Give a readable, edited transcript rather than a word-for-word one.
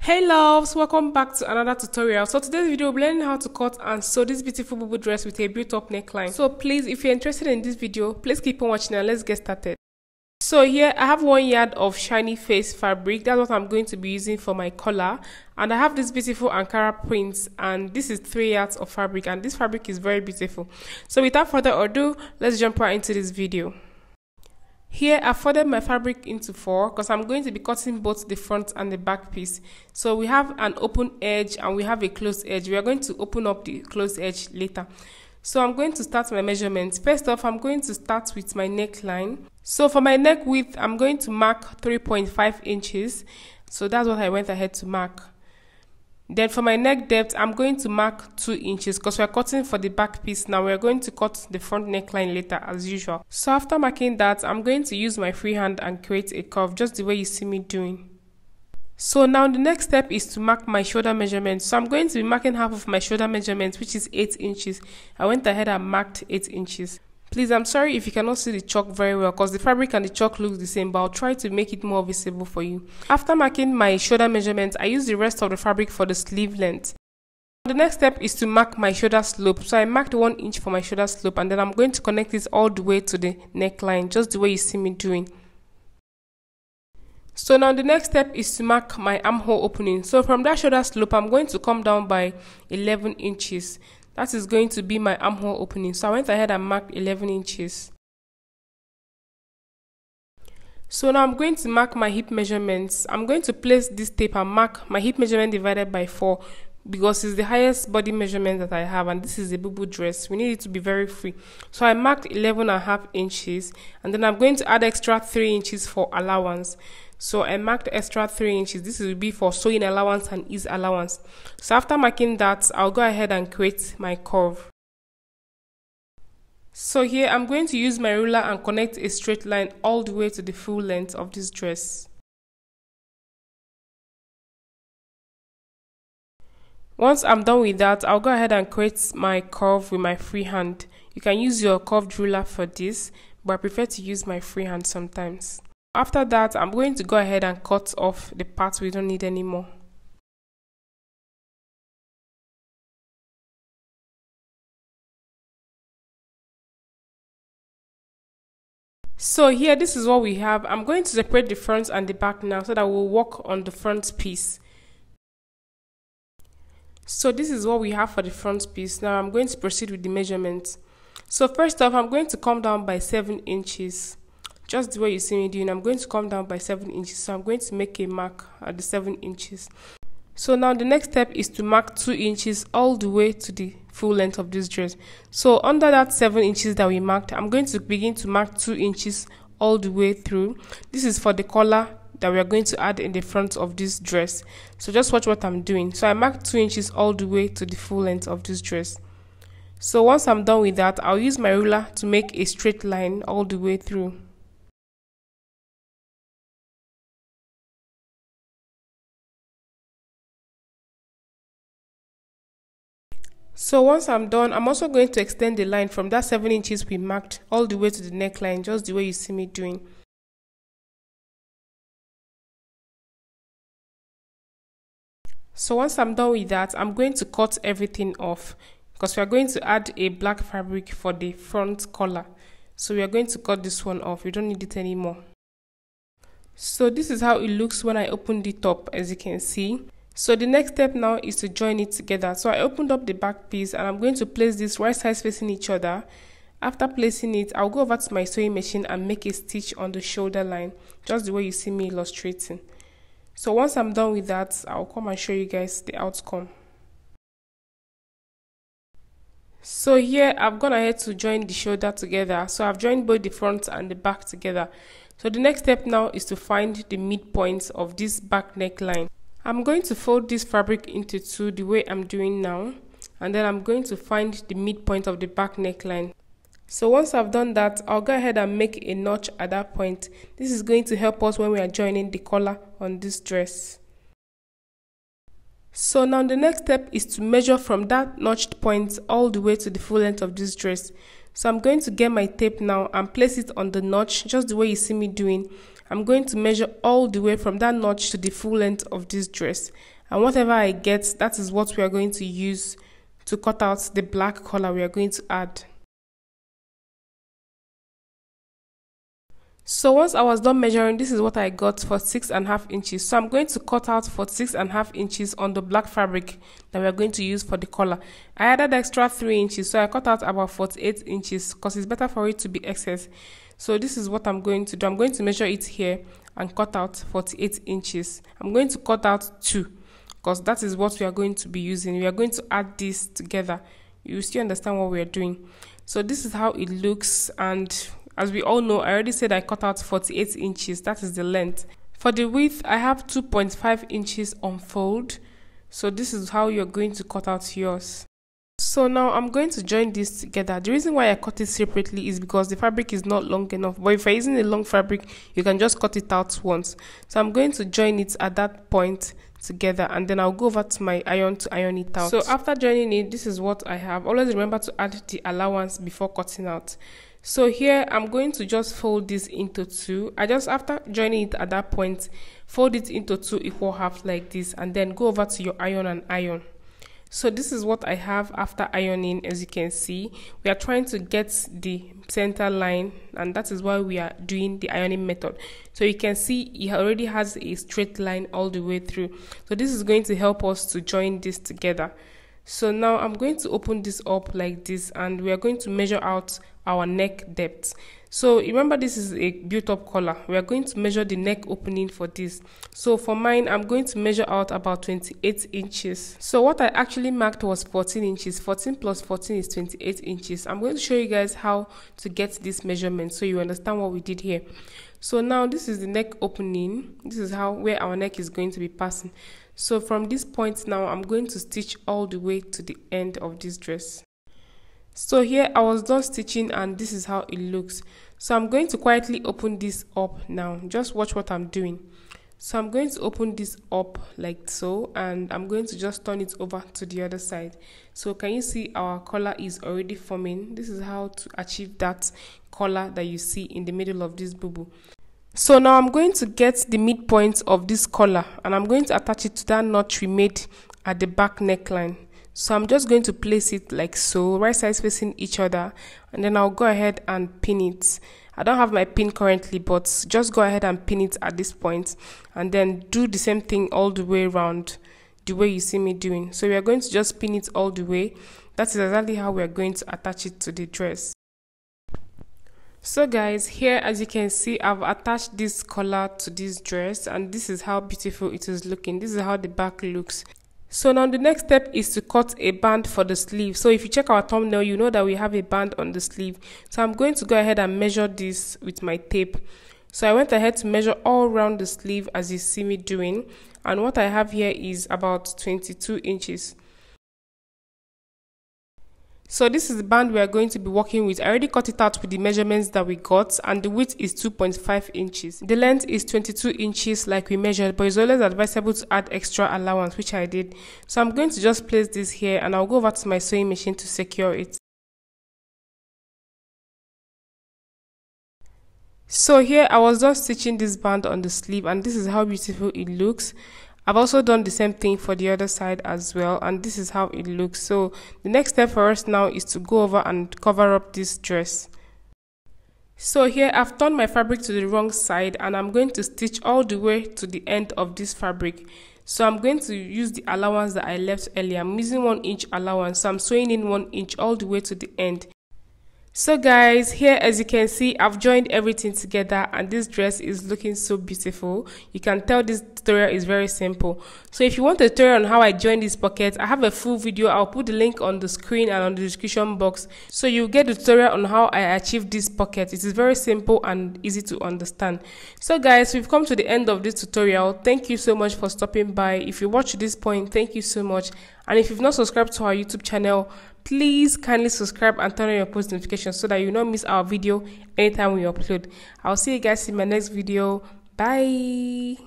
Hey loves, welcome back to another tutorial. So today's video we'll be learning how to cut and sew this beautiful Bubu dress with a built-up neckline. So please, if you're interested in this video, please keep on watching and let's get started. So here I have 1 yard of shiny face fabric. That's what I'm going to be using for my collar, and I have this beautiful Ankara prints, and this is 3 yards of fabric, and this fabric is very beautiful. So without further ado, let's jump right into this video. Here I folded my fabric into 4 because I'm going to be cutting both the front and the back piece. So we have an open edge and we have a closed edge. We are going to open up the closed edge later. So I'm going to start my measurements. First off, I'm going to start with my neckline. So for my neck width, I'm going to mark 3.5 inches. So that's what I went ahead to mark. Then for my neck depth, I'm going to mark 2 inches because we're cutting for the back piece. Now we're going to cut the front neckline later as usual. So after marking that, I'm going to use my free hand and create a curve just the way you see me doing. So now the next step is to mark my shoulder measurement. So I'm going to be marking half of my shoulder measurement, which is 8 inches. I went ahead and marked 8 inches. Please, I'm sorry if you cannot see the chalk very well because the fabric and the chalk looks the same, but I'll try to make it more visible for you. After marking my shoulder measurement, I use the rest of the fabric for the sleeve length. The next step is to mark my shoulder slope. So I marked 1 inch for my shoulder slope, and then I'm going to connect this all the way to the neckline, just the way you see me doing. So now the next step is to mark my armhole opening. So from that shoulder slope, I'm going to come down by 11 inches. That is going to be my armhole opening. So I went ahead and marked 11 inches. So now I'm going to mark my hip measurements. I'm going to place this tape and mark my hip measurement divided by 4 because it's the highest body measurement that I have, and this is a Bubu dress. We need it to be very free. So I marked 11.5 inches, and then I'm going to add extra 3 inches for allowance. So I marked extra 3 inches. This will be for sewing allowance and ease allowance. So after marking that, I'll go ahead and create my curve. So here I'm going to use my ruler and connect a straight line all the way to the full length of this dress. Once I'm done with that, I'll go ahead and create my curve with my free hand. You can use your curved ruler for this, but I prefer to use my free hand sometimes. After that, I'm going to go ahead and cut off the parts we don't need anymore. So here, this is what we have. I'm going to separate the front and the back now so that we'll work on the front piece. So this is what we have for the front piece. Now I'm going to proceed with the measurements. So first off, I'm going to come down by 7 inches. Just the way you see me doing, I'm going to come down by 7 inches. So I'm going to make a mark at the 7 inches. So now the next step is to mark 2 inches all the way to the full length of this dress. So under that 7 inches that we marked, I'm going to begin to mark 2 inches all the way through. This is for the collar that we are going to add in the front of this dress. So just watch what I'm doing. So I marked 2 inches all the way to the full length of this dress. So once I'm done with that, I'll use my ruler to make a straight line all the way through. So once I'm done, I'm also going to extend the line from that 7 inches we marked all the way to the neckline, just the way you see me doing. So once I'm done with that, I'm going to cut everything off because we are going to add a black fabric for the front collar. So we are going to cut this one off. We don't need it anymore. So this is how it looks when I open the top, as you can see. So the next step now is to join it together. So I opened up the back piece and I'm going to place this right sides facing each other. After placing it, I'll go over to my sewing machine and make a stitch on the shoulder line, just the way you see me illustrating. So once I'm done with that, I'll come and show you guys the outcome. So here I've gone ahead to join the shoulder together. So I've joined both the front and the back together. So the next step now is to find the midpoint of this back neckline. I'm going to fold this fabric into 2 the way I'm doing now, and then I'm going to find the midpoint of the back neckline. So once I've done that, I'll go ahead and make a notch at that point. This is going to help us when we are joining the collar on this dress. So now the next step is to measure from that notched point all the way to the full length of this dress. So I'm going to get my tape now and place it on the notch just the way you see me doing. I'm going to measure all the way from that notch to the full length of this dress, and whatever I get, that is what we are going to use to cut out the black collar we are going to add. So once I was done measuring, this is what I got for 6.5 inches. So I'm going to cut out for 6.5 inches on the black fabric that we are going to use for the collar. I added extra 3 inches, so I cut out about 48 inches because it's better for it to be excess. So this is what I'm going to do. I'm going to measure it here and cut out 48 inches. I'm going to cut out 2 because that is what we are going to be using. We are going to add this together. You still understand what we are doing. So this is how it looks, and as we all know, I already said I cut out 48 inches. That is the length. For the width, I have 2.5 inches on fold. So this is how you're going to cut out yours. So now I'm going to join this together. The reason why I cut it separately is because the fabric is not long enough. But if you're using a long fabric, you can just cut it out once. So I'm going to join it at that point together, and then I'll go over to my iron to iron it out. So after joining it, this is what I have. Always remember to add the allowance before cutting out. So here I'm going to just fold this into 2. I just, after joining it at that point, fold it into 2 equal halves like this, and then go over to your iron and iron. So this is what I have after ironing. As you can see, we are trying to get the center line, and that is why we are doing the ironing method. So you can see it already has a straight line all the way through. So this is going to help us to join this together. So now I'm going to open this up like this, and we are going to measure out our neck depth. So remember, this is a built-up collar. We are going to measure the neck opening for this. So for mine, I'm going to measure out about 28 inches. So what I actually marked was 14 inches. 14 plus 14 is 28 inches. I'm going to show you guys how to get this measurement so you understand what we did here. So now this is the neck opening. This is where our neck is going to be passing. So from this point now, I'm going to stitch all the way to the end of this dress. So here I was done stitching, and this is how it looks. So I'm going to quietly open this up now. Just watch what I'm doing. So I'm going to open this up like so, and I'm going to just turn it over to the other side. So can you see our collar is already forming? This is how to achieve that collar that you see in the middle of this bubu. So now I'm going to get the midpoint of this collar, and I'm going to attach it to that notch we made at the back neckline. So I'm just going to place it like so, right sides facing each other, and then I'll go ahead and pin it. I don't have my pin currently, but just go ahead and pin it at this point, and then do the same thing all the way around the way you see me doing. So we are going to just pin it all the way. That is exactly how we are going to attach it to the dress. So guys, here as you can see, I've attached this collar to this dress, and this is how beautiful it is looking. This is how the back looks. So now the next step is to cut a band for the sleeve. So if you check our thumbnail, you know that we have a band on the sleeve. So I'm going to go ahead and measure this with my tape. So I went ahead to measure all around the sleeve as you see me doing. And what I have here is about 22 inches. So this is the band we are going to be working with. I already cut it out with the measurements that we got, and the width is 2.5 inches. The length is 22 inches like we measured, but it's always advisable to add extra allowance, which I did. So I'm going to just place this here, and I'll go over to my sewing machine to secure it. So here I was just stitching this band on the sleeve, and this is how beautiful it looks. I've also done the same thing for the other side as well, and this is how it looks. So the next step for us now is to go over and cover up this dress. So here I've turned my fabric to the wrong side, and I'm going to stitch all the way to the end of this fabric. So I'm going to use the allowance that I left earlier. I'm using 1 inch allowance, so I'm sewing in 1 inch all the way to the end. So guys, here as you can see, I've joined everything together, and this dress is looking so beautiful. You can tell this tutorial is very simple. So if you want a tutorial on how I join this pocket, I have a full video. I'll put the link on the screen and on the description box, so you get the tutorial on how I achieved this pocket. It is very simple and easy to understand. So guys, we've come to the end of this tutorial. Thank you so much for stopping by. If you watched this point, thank you so much. And if you've not subscribed to our YouTube channel, please kindly subscribe and turn on your post notifications so that you don't miss our video anytime we upload. I'll see you guys in my next video. Bye.